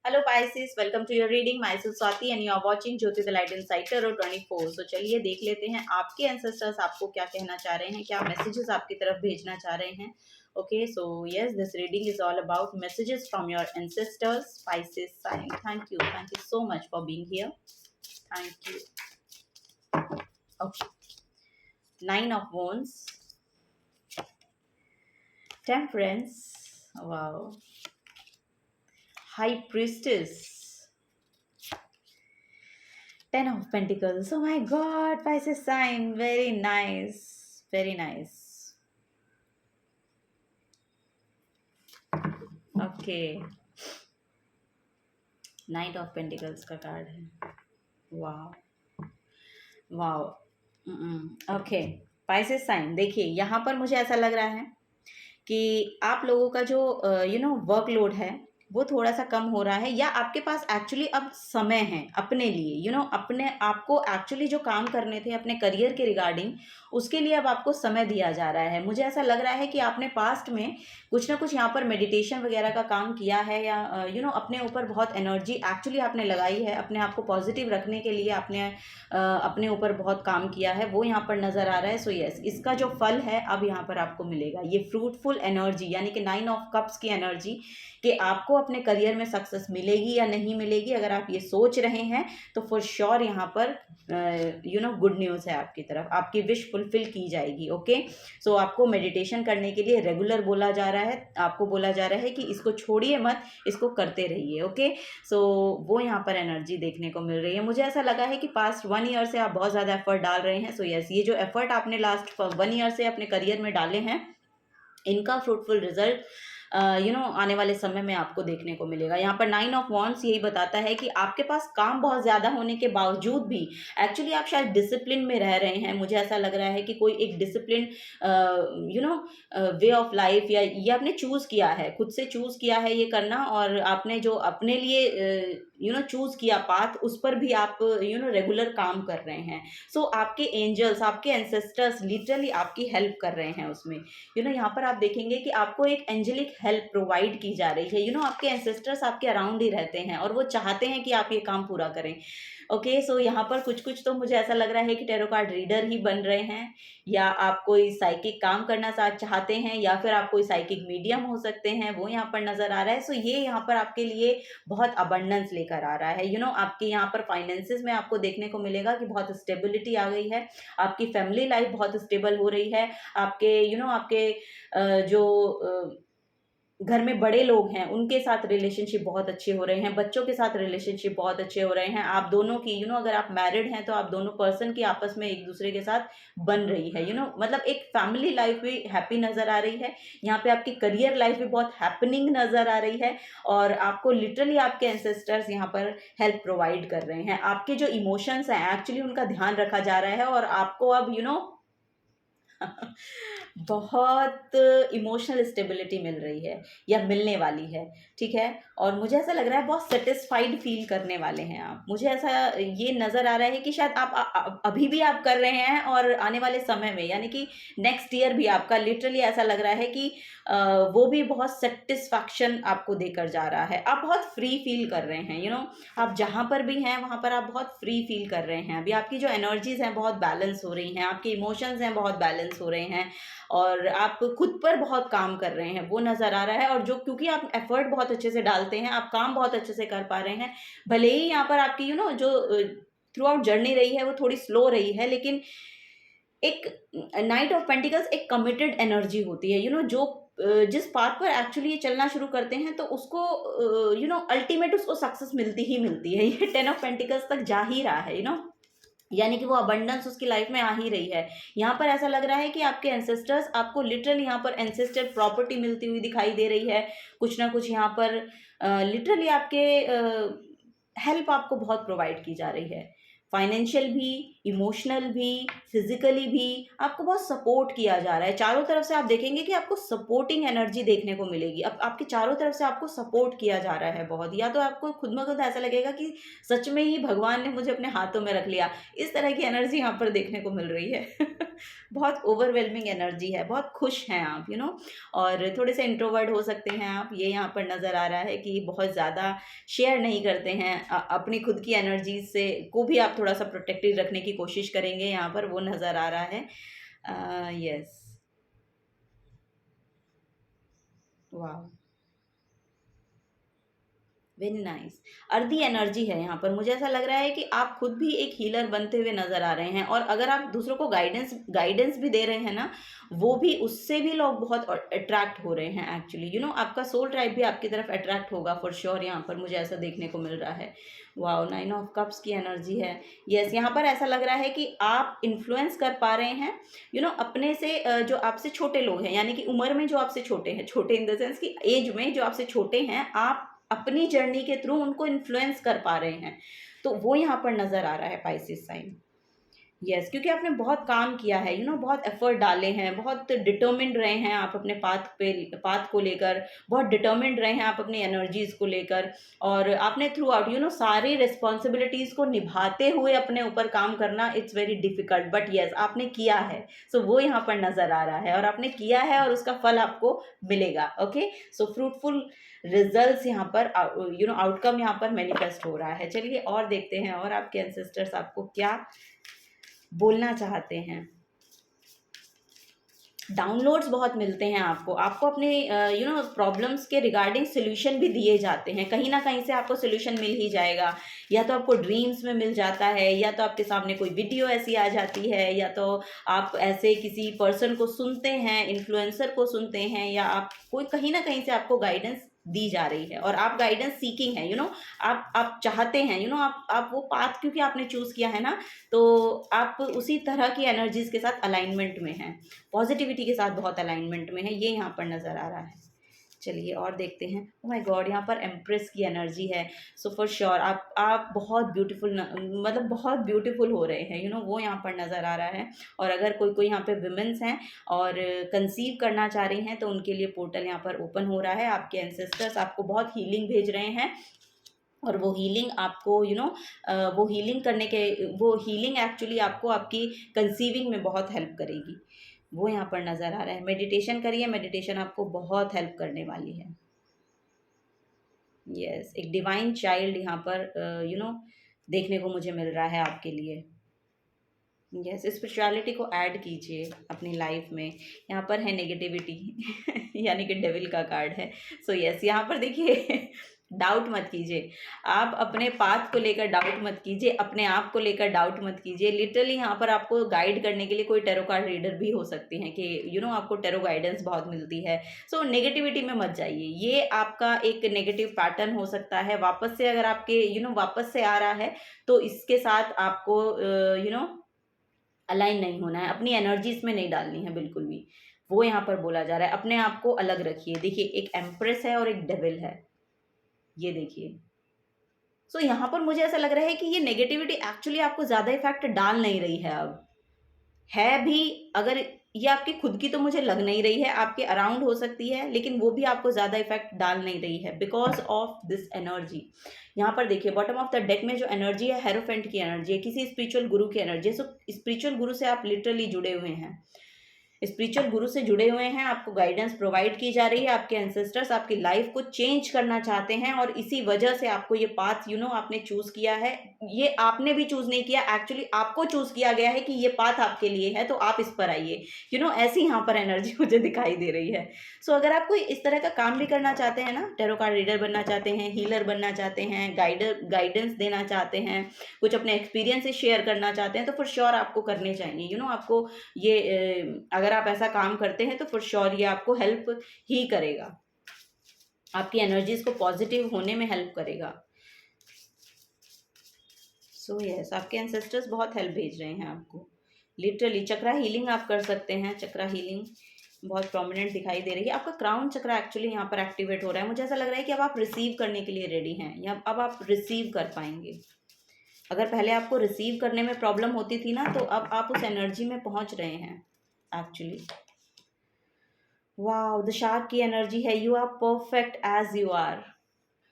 Hello Pisces, welcome to your reading. Myself Swati and you are watching Jyoti the light inside tarot 24। So चलिए देख लेते हैं आपके ancestors आपको क्या कहना चाह रहे हैं, क्या मैसेजेस आपकी तरफ भेजना चाह रहे हैं। Okay, so yes, this reading is all about messages from your ancestors Pisces sign. Thank you so much for being here. Thank you. Okay, 9 of Wands, Temperance, wow, High Priestess, 10 of Pentacles. Oh my God, Pisces sign. Very nice. Very nice. Okay. Knight of Pentacles का card है. Wow. Wow. Okay, Pisces sign देखिए यहाँ पर मुझे ऐसा लग रहा है कि आप लोगों का जो वर्कलोड है वो थोड़ा सा कम हो रहा है, या आपके पास एक्चुअली अब समय है अपने लिए, अपने आपको एक्चुअली जो काम करने थे अपने करियर के रिगार्डिंग, उसके लिए अब आपको समय दिया जा रहा है। मुझे ऐसा लग रहा है कि आपने पास्ट में कुछ ना कुछ यहाँ पर मेडिटेशन वगैरह का काम किया है, या अपने ऊपर बहुत एनर्जी एक्चुअली आपने लगाई है, अपने आप को पॉजिटिव रखने के लिए आपने अपने ऊपर बहुत काम किया है, वो यहाँ पर नज़र आ रहा है। सो यस, इसका जो फल है अब यहाँ पर आपको मिलेगा, ये फ्रूटफुल एनर्जी, यानी कि 9 ऑफ कप्स की एनर्जी कि आपको अपने करियर में सक्सेस मिलेगी या नहीं मिलेगी। अगर आप ये सोच रहे हैं तो फॉर श्योर यहाँ पर गुड न्यूज़ है आपकी तरफ, आपकी विश फुलफिल की जाएगी। ओके, सो आपको मेडिटेशन करने के लिए रेगुलर बोला जा रहा है, आपको बोला जा रहा है कि इसको छोड़िए मत, इसको करते रहिए। ओके, सो वो यहाँ पर एनर्जी देखने को मिल रही है। मुझे ऐसा लगा है कि पास्ट 1 ईयर से आप बहुत ज़्यादा एफर्ट डाल रहे हैं। सो यस, ये जो एफर्ट आपने लास्ट 1 ईयर से अपने करियर में डाले हैं, इनका फ्रूटफुल रिजल्ट आने वाले समय में आपको देखने को मिलेगा। यहाँ पर 9 ऑफ वॉन्ड्स यही बताता है कि आपके पास काम बहुत ज़्यादा होने के बावजूद भी एक्चुअली आप शायद डिसिप्लिन में रह रहे हैं। मुझे ऐसा लग रहा है कि कोई एक डिसिप्लिन वे ऑफ लाइफ, या ये आपने चूज़ किया है, खुद से चूज़ किया है ये करना, और आपने जो अपने लिए चूज़ किया पाथ, उस पर भी आप रेगुलर काम कर रहे हैं। सो आपके एंजल्स, आपके एंसेस्टर्स लिटरली आपकी हेल्प कर रहे हैं उसमें। यहाँ पर आप देखेंगे कि आपको एक एंजेलिक हेल्प प्रोवाइड की जा रही है। आपके एंसेस्टर्स आपके अराउंड ही रहते हैं और वो चाहते हैं कि आप ये काम पूरा करें। ओके, सो यहाँ पर कुछ कुछ तो मुझे ऐसा लग रहा है कि टैरो कार्ड रीडर ही बन रहे हैं, या आप कोई साइकिक काम करना चाहते हैं, या फिर आप कोई साइकिक मीडियम हो सकते हैं, वो यहाँ पर नज़र आ रहा है। सो ये यहाँ पर आपके लिए बहुत अबंडेंस लेकर आ रहा है। आपके यहाँ पर फाइनेंसेस में आपको देखने को मिलेगा कि बहुत स्टेबिलिटी आ गई है, आपकी फैमिली लाइफ बहुत स्टेबल हो रही है, आपके आपके जो घर में बड़े लोग हैं उनके साथ रिलेशनशिप बहुत अच्छे हो रहे हैं, बच्चों के साथ रिलेशनशिप बहुत अच्छे हो रहे हैं। आप दोनों की अगर आप मैरिड हैं तो आप दोनों पर्सन की आपस में एक दूसरे के साथ बन रही है। मतलब एक फैमिली लाइफ भी हैप्पी नज़र आ रही है। यहाँ पे आपकी करियर लाइफ भी बहुत हैपनिंग नज़र आ रही है, और आपको लिटरली आपके एंसेस्टर्स यहाँ पर हेल्प प्रोवाइड कर रहे हैं। आपके जो इमोशंस हैं एक्चुअली उनका ध्यान रखा जा रहा है, और आपको अब बहुत इमोशनल स्टेबिलिटी मिल रही है या मिलने वाली है। ठीक है, और मुझे ऐसा लग रहा है बहुत सेटिस्फाइड फील करने वाले हैं आप। मुझे ऐसा ये नज़र आ रहा है कि शायद आप अभी भी आप कर रहे हैं, और आने वाले समय में यानी कि नेक्स्ट ईयर भी आपका लिटरली ऐसा लग रहा है कि वो भी बहुत सेटिस्फैक्शन आपको देकर जा रहा है। आप बहुत फ्री फील कर रहे हैं। आप जहाँ पर भी हैं वहाँ पर आप बहुत फ्री फील कर रहे हैं। अभी आपकी जो एनर्जीज हैं बहुत बैलेंस हो रही हैं, आपके इमोशंस हैं बहुत बैलेंस हो रहे हैं, और आप खुद पर बहुत काम कर रहे हैं, वो नज़र आ रहा है। और जो क्योंकि आप एफर्ट बहुत अच्छे से डालते हैं, आप काम बहुत अच्छे से कर पा रहे हैं। भले ही यहाँ पर आपकी जो थ्रू आउट जर्नी रही है वो थोड़ी स्लो रही है, लेकिन एक नाइट ऑफ पेंटिकल्स एक कमिटेड एनर्जी होती है। जो जिस पाथ पर एक्चुअली ये चलना शुरू करते हैं तो उसको अल्टीमेट उसको सक्सेस मिलती ही मिलती है। ये 10 ऑफ पेंटिकल्स तक जा ही रहा है। यानी कि वो अबंडेंस उसकी लाइफ में आ ही रही है। यहाँ पर ऐसा लग रहा है कि आपके एंसेस्टर्स आपको लिटरली यहाँ पर एंसेस्टर प्रॉपर्टी मिलती हुई दिखाई दे रही है। कुछ ना कुछ यहाँ पर लिटरली आपके हेल्प आपको बहुत प्रोवाइड की जा रही है। फाइनेंशियल भी, इमोशनल भी, फिजिकली भी आपको बहुत सपोर्ट किया जा रहा है। चारों तरफ से आप देखेंगे कि आपको सपोर्टिंग एनर्जी देखने को मिलेगी। अब आपके चारों तरफ से आपको सपोर्ट किया जा रहा है बहुत, या तो आपको खुद में खुद ऐसा लगेगा कि सच में ही भगवान ने मुझे अपने हाथों में रख लिया। इस तरह की एनर्जी यहाँ पर देखने को मिल रही है। बहुत ओवरवेलमिंग एनर्जी है, बहुत खुश हैं आप, और थोड़े से इंट्रोवर्ट हो सकते हैं आप, ये यहाँ पर नज़र आ रहा है कि बहुत ज़्यादा शेयर नहीं करते हैं अपनी खुद की एनर्जी से, को भी आप थोड़ा सा प्रोटेक्टेड रखने की कोशिश करेंगे, यहाँ पर वो नज़र आ रहा है। यस, वाह, वेरी नाइस। अर्दी एनर्जी है यहाँ पर, मुझे ऐसा लग रहा है कि आप खुद भी एक हीलर बनते हुए नजर आ रहे हैं, और अगर आप दूसरों को गाइडेंस गाइडेंस भी दे रहे हैं ना, वो भी, उससे भी लोग बहुत अट्रैक्ट हो रहे हैं एक्चुअली। आपका सोल ट्राइब भी आपकी तरफ अट्रैक्ट होगा फॉर श्योर, यहाँ पर मुझे ऐसा देखने को मिल रहा है। वाओ, 9 ऑफ कप्स की एनर्जी है। यस, यहाँ पर ऐसा लग रहा है कि आप इन्फ्लुएंस कर पा रहे हैं अपने से, जो आपसे छोटे लोग हैं, यानी कि उम्र में जो आपसे छोटे हैं, छोटे इन द सेंस कि एज में जो आपसे छोटे हैं, आप अपनी जर्नी के थ्रू उनको इन्फ्लुएंस कर पा रहे हैं। तो वो यहाँ पर नज़र आ रहा है पाइसेस साइन। यस, क्योंकि आपने बहुत काम किया है, बहुत एफर्ट डाले हैं, बहुत डिटर्मिन्ड रहे हैं आप अपने पाथ को लेकर, बहुत डिटर्मिन्ड रहे हैं आप अपनी एनर्जीज को लेकर, और आपने थ्रू आउट सारी रिस्पॉन्सिबिलिटीज़ को निभाते हुए अपने ऊपर काम करना, it's very difficult, but yes आपने किया है। सो वो यहाँ पर नज़र आ रहा है, और आपने किया है और उसका फल आपको मिलेगा। ओके, सो फ्रूटफुल रिजल्ट्स यहाँ पर, आउटकम यहाँ पर मैनिफेस्ट हो रहा है। चलिए और देखते हैं, और आपके एंसेस्टर्स आपको क्या बोलना चाहते हैं। डाउनलोड्स बहुत मिलते हैं आपको, आपको अपने प्रॉब्लम्स के रिगार्डिंग सोल्यूशन भी दिए जाते हैं, कहीं ना कहीं से आपको सोल्यूशन मिल ही जाएगा। या तो आपको ड्रीम्स में मिल जाता है, या तो आपके सामने कोई वीडियो ऐसी आ जाती है, या तो आप ऐसे किसी पर्सन को सुनते हैं, इन्फ्लुएंसर को सुनते हैं, या आप कोई कहीं ना कहीं से आपको गाइडेंस दी जा रही है, और आप गाइडेंस सीकिंग है, आप चाहते हैं, आप वो पाथ, क्योंकि आपने चूज किया है ना, तो आप उसी तरह की एनर्जीज के साथ अलाइनमेंट में हैं, पॉजिटिविटी के साथ बहुत अलाइनमेंट में है, ये यहाँ पर नज़र आ रहा है। चलिए और देखते हैं। ओह माय गॉड, यहाँ पर एम्प्रेस की एनर्जी है। सो फॉर श्योर आप बहुत ब्यूटीफुल, मतलब बहुत ब्यूटीफुल हो रहे हैं, वो यहाँ पर नज़र आ रहा है। और अगर कोई यहाँ पे विमेंस हैं और कंसीव करना चाह रही हैं, तो उनके लिए पोर्टल यहाँ पर ओपन हो रहा है। आपके एंसेस्टर्स आपको बहुत हीलिंग भेज रहे हैं, और वो हीलिंग आपको वो हीलिंग करने के, वो हीलिंग एक्चुअली आपको आपकी कंसीविंग में बहुत हेल्प करेगी, वो यहाँ पर नज़र आ रहा है। मेडिटेशन करिए, मेडिटेशन आपको बहुत हेल्प करने वाली है। यस, एक डिवाइन चाइल्ड यहाँ पर देखने को मुझे मिल रहा है आपके लिए। यस, स्पिरिचुअलिटी को ऐड कीजिए अपनी लाइफ में। यहाँ पर है नेगेटिविटी यानी कि डेविल का कार्ड है। सो यस, यहाँ पर देखिए डाउट मत कीजिए, आप अपने पाथ को लेकर डाउट मत कीजिए, अपने आप को लेकर डाउट मत कीजिए। लिटरली यहाँ पर आपको गाइड करने के लिए कोई टेरो कार्ड रीडर भी हो सकती हैं कि आपको टेरो गाइडेंस बहुत मिलती है। सो नेगेटिविटी में मत जाइए, ये आपका एक नेगेटिव पैटर्न हो सकता है। वापस से अगर आपके वापस से आ रहा है, तो इसके साथ आपको अलाइन नहीं होना है, अपनी एनर्जीज में नहीं डालनी है बिल्कुल भी। वो यहाँ पर बोला जा रहा है, अपने आप को अलग रखिए। देखिए, एक एम्प्रेस है और एक डेविल है, ये देखिए। सो यहाँ पर मुझे ऐसा लग रहा है कि ये नेगेटिविटी एक्चुअली आपको ज़्यादा इफेक्ट डाल नहीं रही है। अब है भी, अगर ये आपकी खुद की तो मुझे लग नहीं रही है, आपके अराउंड हो सकती है, लेकिन वो भी आपको ज़्यादा इफेक्ट डाल नहीं रही है बिकॉज ऑफ दिस एनर्जी। यहाँ पर देखिए, बॉटम ऑफ द डेक में जो एनर्जी है, हेरोफेंट की एनर्जी है, किसी स्पिरिचुअल गुरु की एनर्जी है। सो स्पिरिचुअल गुरु से आप लिटरली जुड़े हुए हैं, स्पिरिचुअल गुरु से जुड़े हुए हैं, आपको गाइडेंस प्रोवाइड की जा रही है। आपके एंसेस्टर्स आपकी लाइफ को चेंज करना चाहते हैं, और इसी वजह से आपको ये पाथ आपने चूज किया है। ये आपने भी चूज नहीं किया, एक्चुअली आपको चूज किया गया है कि ये पाथ आपके लिए है, तो आप इस पर आइए। ऐसी यहाँ पर एनर्जी मुझे दिखाई दे रही है। सो अगर आप कोई इस तरह का काम भी करना चाहते हैं ना, टेरो कार्ड रीडर बनना चाहते हैं, हीलर बनना चाहते हैं, गाइडेंस देना चाहते हैं, कुछ अपने एक्सपीरियंसेस शेयर करना चाहते हैं, तो फॉर श्योर आपको करने चाहिए। आपको ये अगर आप ऐसा काम करते हैं, तो फॉर श्योर ये आपको हेल्प ही करेगा, आपकी एनर्जीज को पॉजिटिव होने में हेल्प करेगा। सो यस, आपके एंसेस्टर्स बहुत हेल्प भेज रहे हैं आपको। लिटरली चक्रा हीलिंग आप कर सकते हैं, चक्रा हीलिंग बहुत प्रोमिनेंट दिखाई दे रही है। आपका क्राउन चक्रा एक्चुअली यहाँ पर एक्टिवेट हो रहा है। मुझे ऐसा लग रहा है कि अब आप रिसीव करने के लिए रेडी हैं, या अब आप रिसीव कर पाएंगे। अगर पहले आपको रिसीव करने में प्रॉब्लम होती थी ना, तो अब आप उस एनर्जी में पहुंच रहे हैं एक्चुअली। वाओ, द शार्क की एनर्जी है, you are perfect as you are.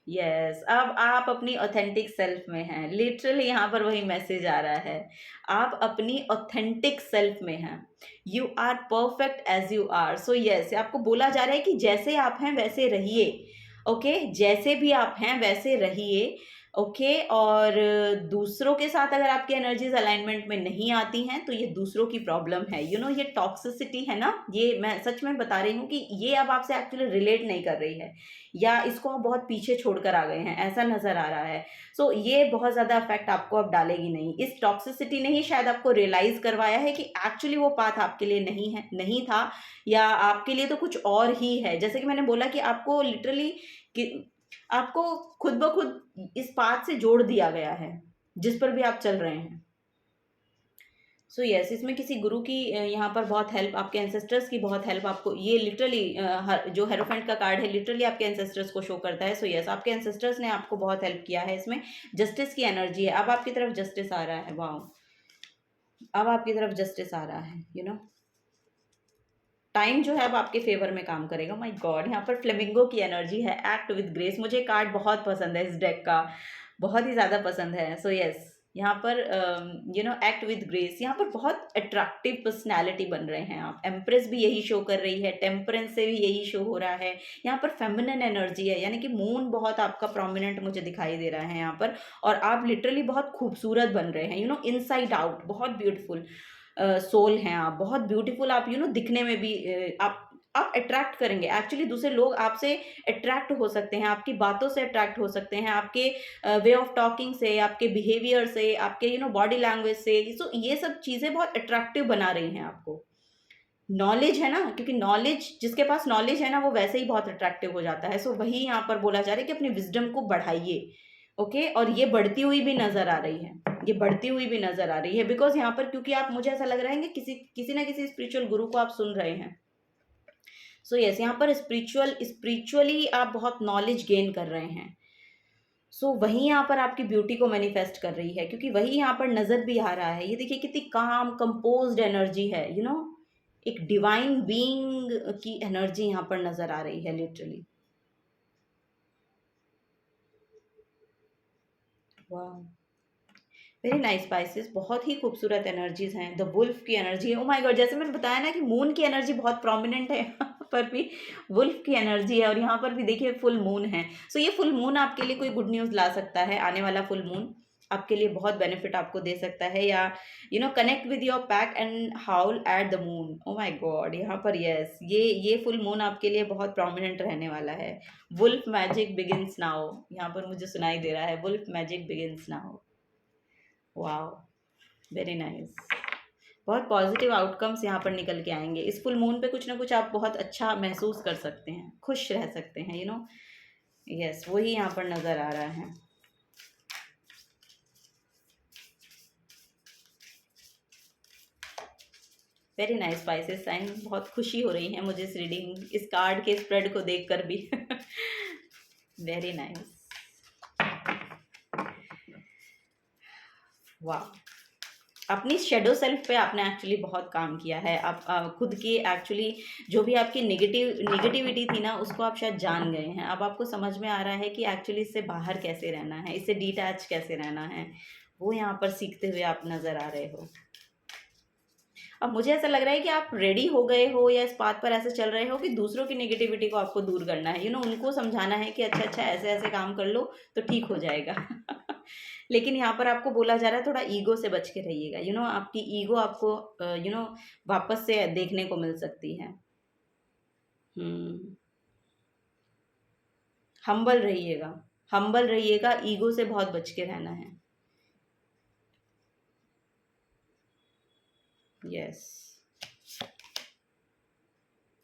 Yes, अब आप अपनी ऑथेंटिक सेल्फ में हैं। लिटरली यहाँ पर वही मैसेज आ रहा है, आप अपनी ऑथेंटिक सेल्फ में हैं। You are perfect as you are. So yes, आपको बोला जा रहा है कि जैसे आप हैं वैसे रहिए। ओके, जैसे भी आप हैं वैसे रहिए। ओके, और दूसरों के साथ अगर आपकी एनर्जीज अलाइनमेंट में नहीं आती हैं तो ये दूसरों की प्रॉब्लम है। यू नो, ये टॉक्सिसिटी है ना, ये मैं सच में बता रही हूँ कि ये अब आपसे एक्चुअली रिलेट नहीं कर रही है, या इसको आप बहुत पीछे छोड़कर आ गए हैं, ऐसा नज़र आ रहा है। सो ये बहुत ज़्यादा इफेक्ट आपको अब डालेगी नहीं। इस टॉक्सिसिटी ने ही शायद आपको रियलाइज़ करवाया है कि एक्चुअली वो पाथ आपके लिए नहीं है, नहीं था, या आपके लिए तो कुछ और ही है। जैसे कि मैंने बोला कि आपको लिटरली कि आपको खुद ब खुद इस पाथ से जोड़ दिया गया है जिस पर भी आप चल रहे हैं। सो यस, इसमें किसी गुरु की यहाँ पर बहुत हेल्प, आपके एंसेस्टर्स की बहुत हेल्प आपको, ये लिटरली जो हेरोफेंट का कार्ड है लिटरली आपके एंसेस्टर्स को शो करता है। सो यस, आपके एंसेस्टर्स ने आपको बहुत हेल्प किया है इसमें। जस्टिस की एनर्जी है, अब आपकी तरफ जस्टिस आ रहा है। वाओ, अब आपकी तरफ जस्टिस आ रहा है। यू नो, टाइम जो है अब आपके फेवर में काम करेगा। माय गॉड, यहाँ पर फ्लेमिंगो की एनर्जी है, एक्ट विद ग्रेस। मुझे कार्ड बहुत पसंद है इस डेक का, बहुत ही ज़्यादा पसंद है। सो यस, यहाँ पर you know, act with grace, यहाँ पर बहुत अट्रैक्टिव पर्सनैलिटी बन रहे हैं आप। एम्प्रेस भी यही शो कर रही है, टेम्परेंस से भी यही शो हो रहा है। यहाँ पर फेमिनिन एनर्जी है, यानी कि मून बहुत आपका प्रोमिनेंट मुझे दिखाई दे रहा है यहाँ पर। और आप लिटरली बहुत खूबसूरत बन रहे हैं, यू नो, इनसाइड आउट बहुत ब्यूटीफुल सोल हैं आप, बहुत ब्यूटीफुल आप। यू नो, दिखने में भी आप अट्रैक्ट करेंगे एक्चुअली। दूसरे लोग आपसे अट्रैक्ट हो सकते हैं, आपकी बातों से अट्रैक्ट हो सकते हैं, आपके वे ऑफ टॉकिंग से, आपके बिहेवियर से, आपके यू नो बॉडी लैंग्वेज से। सो ये सब चीज़ें बहुत अट्रैक्टिव बना रही हैं आपको। नॉलेज है ना, क्योंकि नॉलेज, जिसके पास नॉलेज है ना वो वैसे ही बहुत अट्रैक्टिव हो जाता है। सो वही यहाँ पर बोला जा रहा है कि अपनी विजडम को बढ़ाइए। ओके, और ये बढ़ती हुई भी नजर आ रही है, ये बढ़ती हुई भी नजर आ रही है, बिकॉज यहाँ पर क्योंकि आप, मुझे ऐसा लग रहा है कि किसी ना किसी स्पिरिचुअल गुरु को आप सुन रहे हैं। सो यस, यहाँ पर स्पिरिचुअली आप बहुत नॉलेज गेन कर रहे हैं। सो वही यहाँ पर आपकी ब्यूटी को मैनिफेस्ट कर रही है, क्योंकि वही यहाँ पर नजर भी आ रहा है। ये देखिए कितनी काम कंपोज्ड एनर्जी है, यू नो, एक डिवाइन बीइंग की एनर्जी यहाँ पर नजर आ रही है लिटरली। वाह, वेरी नाइस स्पाइसेस, बहुत ही खूबसूरत एनर्जीज हैं। द वुल्फ की एनर्जी है, ओ माय गॉड, जैसे मैंने बताया ना कि मून की एनर्जी बहुत प्रोमिनेंट है, यहाँ पर भी वुल्फ की एनर्जी है, और यहाँ पर भी देखिए फुल मून है। सो ये फुल मून आपके लिए कोई गुड न्यूज़ ला सकता है। आने वाला फुल मून आपके लिए बहुत बेनिफिट आपको दे सकता है, या you know, connect with your pack and howl at the moon. Oh my god, यहाँ पर यस, ये फुल मून आपके लिए बहुत प्रोमिनेंट रहने वाला है। वुल्फ मैजिक बिगिंस नाउ, यहाँ पर मुझे सुनाई दे रहा है, wolf magic begins now. Wow, very nice, बहुत पॉजिटिव आउटकम्स यहाँ पर निकल के आएंगे। इस फुल मून पे कुछ ना कुछ आप बहुत अच्छा महसूस कर सकते हैं, खुश रह सकते हैं, यू नो। यस, वही यहाँ पर नज़र आ रहा है। वेरी नाइस स्पाइसेस साइन, बहुत खुशी हो रही है मुझे इस रीडिंग, इस कार्ड के स्प्रेड को देखकर भी। वेरी नाइस, वाह, अपनी शेडो सेल्फ पे आपने एक्चुअली बहुत काम किया है। आप खुद की एक्चुअली जो भी आपकी निगेटिविटी थी ना, उसको आप शायद जान गए हैं। अब आपको समझ में आ रहा है कि एक्चुअली इससे बाहर कैसे रहना है, इससे डिटैच कैसे रहना है, वो यहाँ पर सीखते हुए आप नज़र आ रहे हो। अब मुझे ऐसा लग रहा है कि आप रेडी हो गए हो, या इस पाथ पर ऐसे चल रहे हो कि दूसरों की नेगेटिविटी को आपको दूर करना है, यू नो, उनको समझाना है कि अच्छा अच्छा ऐसे ऐसे काम कर लो तो ठीक हो जाएगा। लेकिन यहाँ पर आपको बोला जा रहा है थोड़ा ईगो से बच के रहिएगा, यू नो, आपकी ईगो आपको यू नो वापस से देखने को मिल सकती है। हम्बल रहिएगा, हम्बल रहिएगा, ईगो से बहुत बच के रहना है। यस,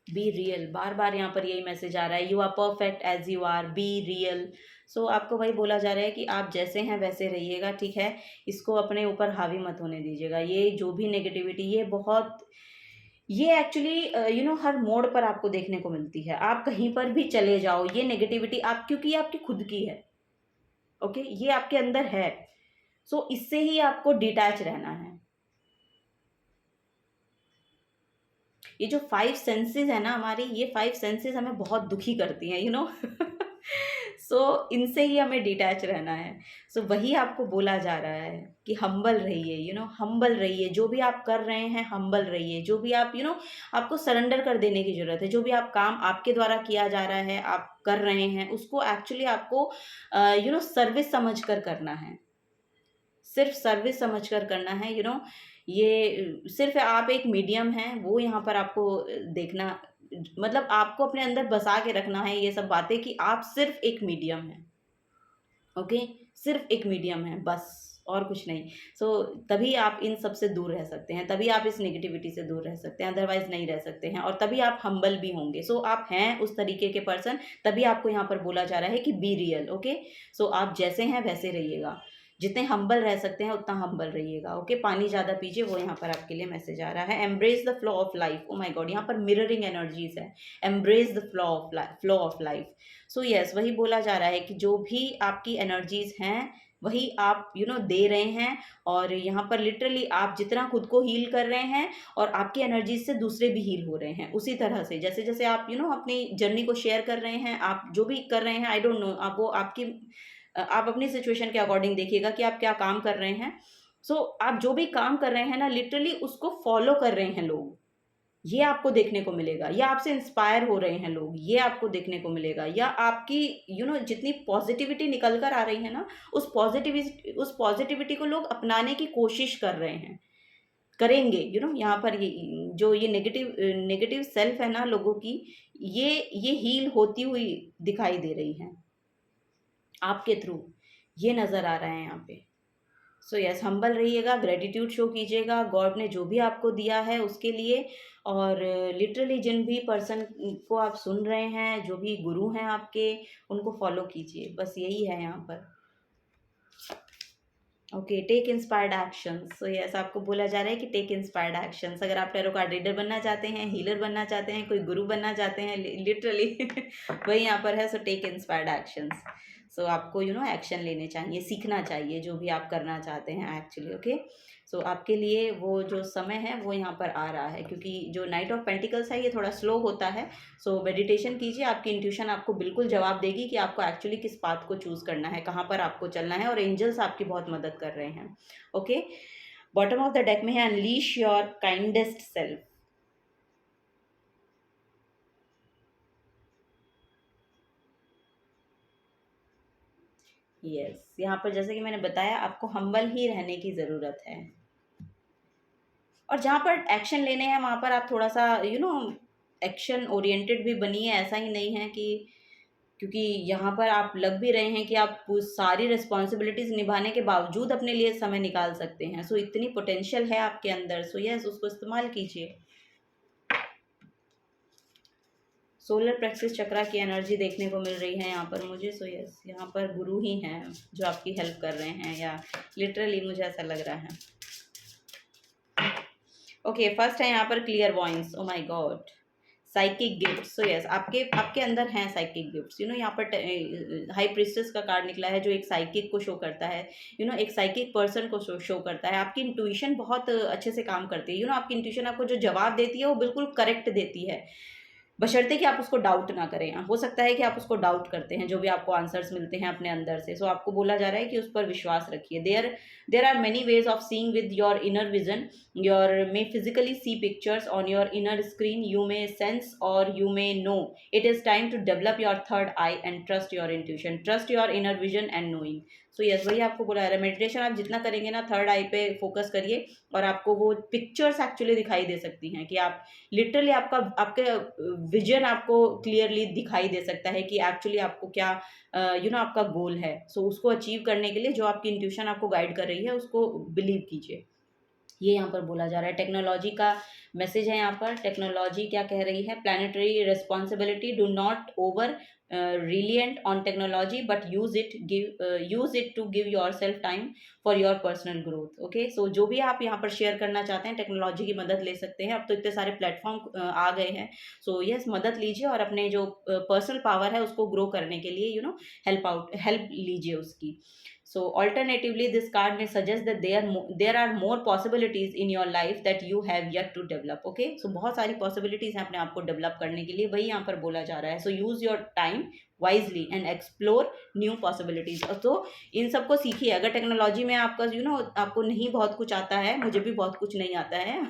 बी रियल, बार बार यहाँ पर यही मैसेज आ रहा है, you are perfect as you are, be real. So आपको वही बोला जा रहा है कि आप जैसे हैं वैसे रहिएगा, ठीक है। इसको अपने ऊपर हावी मत होने दीजिएगा। ये जो भी नेगेटिविटी, ये एक्चुअली यू नो हर मोड़ पर आपको देखने को मिलती है। आप कहीं पर भी चले जाओ, ये नेगेटिविटी आप, क्योंकि ये आपकी खुद की है। ओके, ये आपके अंदर है। सो इससे ही आपको डिटैच रहना है। ये जो 5 सेंसेस है ना हमारी, ये 5 सेंसेस हमें बहुत दुखी करती हैं, सो इनसे ही हमें डिटैच रहना है। सो वही आपको बोला जा रहा है कि हम्बल रहिए, हम्बल रहिए, जो भी आप कर रहे हैं हम्बल रहिए, जो भी आप आपको सरेंडर कर देने की ज़रूरत है। जो भी आप काम आपके द्वारा किया जा रहा है, आप कर रहे हैं, उसको एक्चुअली आपको सर्विस समझ कर करना है, सिर्फ सर्विस समझकर करना है। ये सिर्फ आप एक मीडियम हैं, वो यहाँ पर आपको देखना, मतलब आपको अपने अंदर बसा के रखना है ये सब बातें कि आप सिर्फ एक मीडियम हैं। ओके, सिर्फ एक मीडियम है बस, और कुछ नहीं। तभी आप इन सब से दूर रह सकते हैं, तभी आप इस नेगेटिविटी से दूर रह सकते हैं, अदरवाइज नहीं रह सकते हैं, और तभी आप हम्बल भी होंगे। आप हैं उस तरीके के पर्सन, तभी आपको यहाँ पर बोला जा रहा है कि बी रियल। ओके, आप जैसे हैं वैसे रहिएगा, जितने हम्बल रह सकते हैं उतना हम्बल रहिएगा। ओके, पानी ज़्यादा पीजिए, वो यहाँ पर आपके लिए मैसेज आ रहा है। Embrace the flow of life. O my god, यहाँ पर मिररिंग एनर्जीज है। Embrace the flow of life. So yes, वही बोला जा रहा है कि जो भी आपकी एनर्जीज हैं वही आप दे रहे हैं, और यहाँ पर लिटरली आप जितना खुद को हील कर रहे हैं और आपकी एनर्जीज से दूसरे भी हील हो रहे हैं, उसी तरह से जैसे जैसे आप अपनी जर्नी को शेयर कर रहे हैं, आप जो भी कर रहे हैं, आई डोंट नो, आप वो आपकी आप अपनी सिचुएशन के अकॉर्डिंग देखिएगा कि आप क्या काम कर रहे हैं। आप जो भी काम कर रहे हैं ना, लिटरली उसको फॉलो कर रहे हैं लोग, ये आपको देखने को मिलेगा, या आपसे इंस्पायर हो रहे हैं लोग, ये आपको देखने को मिलेगा, या आपकी जितनी पॉजिटिविटी निकल कर आ रही है ना, उस पॉजिटिविटी को लोग अपनाने की कोशिश कर रहे हैं, करेंगे। यहाँ पर ये नेगेटिव नेगेटिव सेल्फ है ना लोगों की, ये हील होती हुई दिखाई दे रही है आपके थ्रू, ये नज़र आ रहा है यहाँ पे। यस, हम्बल रहिएगा, ग्रेटिट्यूड शो कीजिएगा गॉड ने जो भी आपको दिया है उसके लिए, और लिटरली जिन भी पर्सन को आप सुन रहे हैं, जो भी गुरु हैं आपके, उनको फॉलो कीजिए, बस यही है यहाँ पर। Okay, take inspired actions. Yes, आपको बोला जा रहा है कि टेक इंस्पायर्ड एक्शंस। अगर आप टैरो कार्ड रीडर बनना चाहते हैं, हीलर बनना चाहते हैं, कोई गुरु बनना चाहते हैं, लिटरली वही यहाँ पर है। Take inspired actions. आपको एक्शन लेने चाहिए, सीखना चाहिए जो भी आप करना चाहते हैं एक्चुअली। ओके, आपके लिए वो जो समय है वो यहाँ पर आ रहा है, क्योंकि जो नाइट ऑफ पेंटिकल्स है ये थोड़ा स्लो होता है। मेडिटेशन कीजिए, आपकी इंट्यूशन आपको बिल्कुल जवाब देगी कि आपको एक्चुअली किस पाथ को चूज़ करना है, कहाँ पर आपको चलना है, और एंजल्स आपकी बहुत मदद कर रहे हैं। Okay, bottom of the deck में है unleash your kindest self. Yes, यहाँ पर जैसे कि मैंने बताया, आपको हम्बल ही रहने की ज़रूरत है, और जहाँ पर एक्शन लेने हैं वहाँ पर आप थोड़ा सा एक्शन ओरिएंटेड भी बनिए। ऐसा ही नहीं है कि, क्योंकि यहाँ पर आप लग भी रहे हैं कि आप उस सारी रिस्पॉन्सिबिलिटीज़ निभाने के बावजूद अपने लिए समय निकाल सकते हैं। इतनी पोटेंशियल है आपके अंदर। यस, उसको इस्तेमाल कीजिए। सोलर प्लेक्सस चक्रा की एनर्जी देखने को मिल रही है यहाँ पर मुझे। यस, यहाँ पर गुरु ही हैं जो आपकी हेल्प कर रहे हैं, या लिटरली मुझे ऐसा लग रहा है। ओके, फर्स्ट है यहाँ पर clear voice. O my God, psychic gifts. Yes, आपके आपके अंदर हैं साइकिक गिफ्ट्स। यहाँ पर हाई प्रिस्टेस का कार्ड निकला है, जो एक साइकिक को शो करता है, एक साइकिक पर्सन को शो करता है। आपकी इंट्यूशन बहुत अच्छे से काम करती है। आपकी इंट्यूशन आपको जो जवाब देती है वो बिल्कुल करेक्ट देती है, बशर्ते कि आप उसको डाउट ना करें। हो सकता है कि आप उसको डाउट करते हैं जो भी आपको आंसर्स मिलते हैं अपने अंदर से। आपको बोला जा रहा है कि उस पर विश्वास रखिए। There are many ways of seeing with your inner vision. Your may physically see pictures on your inner screen, you may sense और you may know it is time to develop your third eye and trust your intuition, trust your inner vision and knowing. Yes, वही आपको बोला जा रहा है। Meditation आप जितना करेंगे ना, थर्ड आई पे फोकस करिए, और आपको वो पिक्चर्स एक्चुअली दिखाई दे सकती हैं, कि आप लिटरली आपके विजन आपको क्लियरली दिखाई दे सकता है कि एक्चुअली आपको क्या आपका गोल है। उसको अचीव करने के लिए जो आपकी इंट्यूशन आपको गाइड कर रही है उसको बिलीव कीजिए, ये यहाँ पर बोला जा रहा है। टेक्नोलॉजी का मैसेज है यहाँ पर। टेक्नोलॉजी क्या कह रही है? Planetary responsibility, do not over reliant on technology, but use it to give yourself time for your personal growth. Okay, so जो भी आप यहाँ पर शेयर करना चाहते हैं टेक्नोलॉजी की मदद ले सकते हैं, अब तो इतने सारे प्लेटफॉर्म आ गए हैं. सो यस, मदद लीजिए और अपने जो पर्सनल पावर है उसको ग्रो करने के लिए हेल्प लीजिए उसकी. So alternatively, this card may suggest that there are more possibilities in your life that you have yet to develop. Okay, so बहुत सारी possibilities हैं अपने आप को develop करने के लिए, वही यहाँ पर बोला जा रहा है. So use your time wisely and explore new possibilities. तो इन सबको सीखिए. अगर टेक्नोलॉजी में आपका आपको नहीं बहुत कुछ आता है, मुझे भी बहुत कुछ नहीं आता है.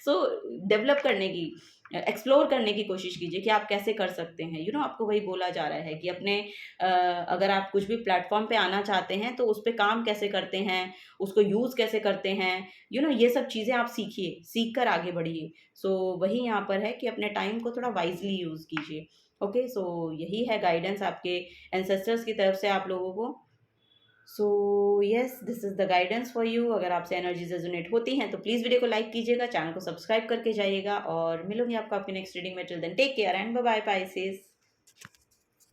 सो डेवलप करने की, एक्सप्लोर करने की कोशिश कीजिए कि आप कैसे कर सकते हैं. आपको वही बोला जा रहा है कि अपने अगर आप कुछ भी प्लेटफॉर्म पे आना चाहते हैं तो उस पर काम कैसे करते हैं, उसको यूज़ कैसे करते हैं, ये सब चीज़ें आप सीखिए, सीख कर आगे बढ़िए. सो वही यहाँ पर है कि अपने टाइम को थोड़ा वाइजली यूज़ कीजिए. ओके, सो यही है गाइडेंस आपके एंसेस्टर्स की तरफ से आप लोगों को. So yes, this is the guidance for you. अगर आपसे एनर्जीज रेजोनेट होती हैं तो प्लीज़ वीडियो को लाइक कीजिएगा, चैनल को सब्सक्राइब करके जाइएगा और मिलूंगी आपको आपकी नेक्स्ट रीडिंग में. Till then take care and bye bye Pisces.